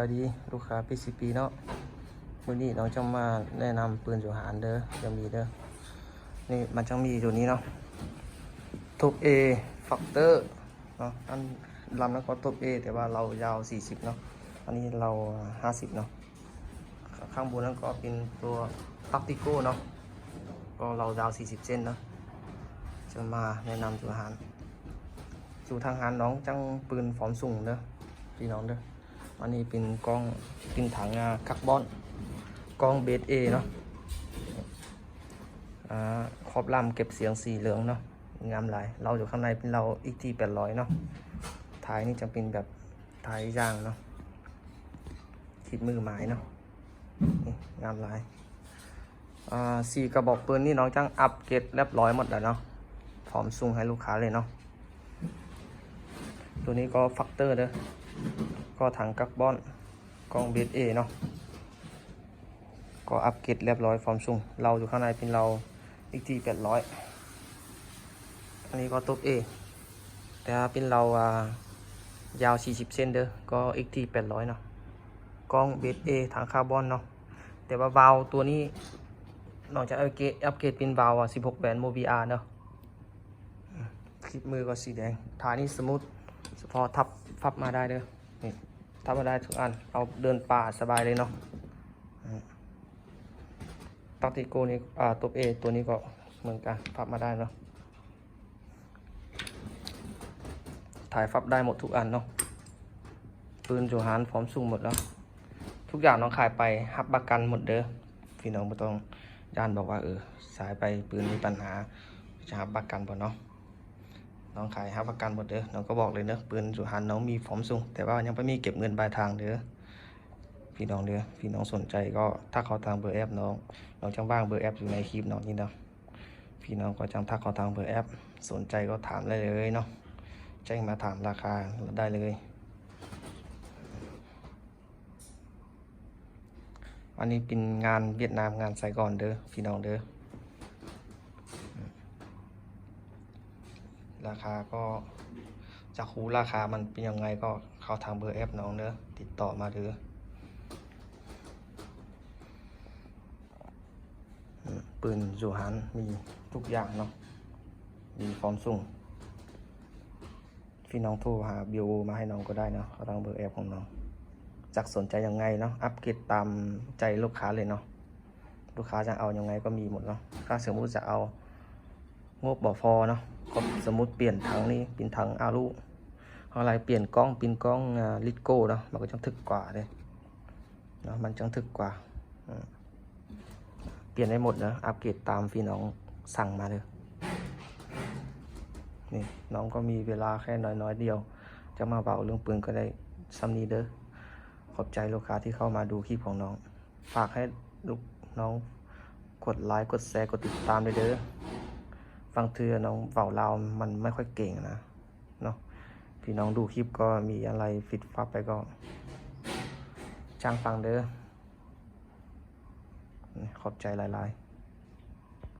สวัสดีลูกค้า PCP เนาะวันนี้เราจะมาแนะนำปืนจุหารเด้อยังมีเด้อนี่มันจะมีตัวนี้เนาะท็อป A ฟักเตอร์เนาะอันลำนั้นก็ท็อป A แต่ว่าเรายาว40เนาะอันนี้เรา50เนาะข้างบนนั้นก็เป็นตัวตักติโก้เนาะก็เรายาว40เซนเนาะจะมาแนะนำจุหารสู่ทางหารน้องจังปืนฟอร์มสูงเด้อพี่น้องเด้ออันนี้เป็นกล้องเป็นถังคาร์บอนกล้องเบสเอเนาะขอบลำเก็บเสียงสีเหลืองเนาะงามหลายเราอยู่ข้างในเป็นเราอีกที่800เนาะท้ายนี่จะเป็นแบบท้ายยางเนาะทิดมือไม้เนาะนี่งามหลายสี่กระบอกปืนนี่น้องจังอัปเกรดเรียบร้อยหมดแล้วเนาะพร้อมส่งให้ลูกค้าเลยเนาะตัวนี้ก็ฟักเตอร์เด้อก็ถังคาร์บอนกล้องเบสเอเนาะก็อัปเกรดเรียบร้อยฟอร์มสูงเราอยู่ข้างในเป็นเราอีกที่800อันนี้ก็ท็อป A แต่เป็นเรายาว40เซนเด้อก็อีกที่800เนาะกล้องเบสเอถังคาร์บอนเนาะแต่ว่าวาล์วตัวนี้นอกจากอัปเกรดเป็นวาล์ว16แบนโมบีอาร์เนาะคลิปมือก็สีแดงท้ายนี่สมูทพอทับพับมาได้เด้อนี่ทับมาได้ทุกอันเอาเดินป่าสบายเลยเนาะตักติโกนี่ตัว A ตัวนี้ก็เหมือนกันพับมาได้เนาะถ่ายฟับได้หมดทุกอันเนาะปืนจุหารพร้อมส่งหมดแล้วทุกอย่างน้องขายไปรับประกันหมดเด้อพี่น้องไม่ต้องย่านบอกว่าสายไปปืนมีปัญหาจะรับประกันบ่เนาะน้องขายรับประกันหมดเด้อน้องก็บอกเลยเนอะปืนจุหารน้องมีพร้อมส่งแต่ว่ายังไม่มีเก็บเงินปลายทางเด้อพี่น้องเด้อพี่น้องสนใจก็ถ้าเขาทางเบอร์แอปน้องจังบ้างเบอร์แอปอยู่ในคลิปน้องนี่เนาะพี่น้องก็จังทักเขาทางเบอร์แอปสนใจก็ถามได้เลยเนาะแจ้งมาถามราคาได้เลยอันนี้เป็นงานเวียดนามงานไซกอนเด้อพี่น้องเด้อราคาก็จะคูราคามันเป็นยังไงก็เข้าทางเบอร์แอปน้องเด้อติดต่อมาเด้อปืนจุหารมีทุกอย่างเนาะมีพร้อมส่งพี่น้องโทรหาบิวมาให้น้องก็ได้เนาะเขาทางเบอร์แอปของน้องจากสนใจยังไงเนาะอัปเกรดตามใจลูกค้าเลยเนาะลูกค้าจะเอายังไงก็มีหมดเนาะถ้าสมมุติจะเอางบบ่พอเนาะก็สมมุติเปลี่ยนถังนี้เป็นถังอาลูอะไรเปลี่ยนกล้องเป็นกล้องลิโก้เนาะมันก็จังถึกกว่าเลยเนาะมันจังถึกกว่าเปลี่ยนได้หมดนะอัปเกรดตามพี่น้องสั่งมาเลยนี่น้องก็มีเวลาแค่น้อยเดียวจะมาเบาเรื่องปืนก็ได้ซ้ำนี้เด้อขอบใจลูกค้าที่เข้ามาดูคลิปของน้องฝากให้ลูกน้องกดไลค์กดแชร์กดติดตามเลยเด้อฟังเธอน้องเบาลาวมันไม่ค่อยเก่งนะเนาะพี่น้องดูคลิปก็มีอะไรฟิตฟับไปก็จ้างฟังเด้อขอบใจหลายๆ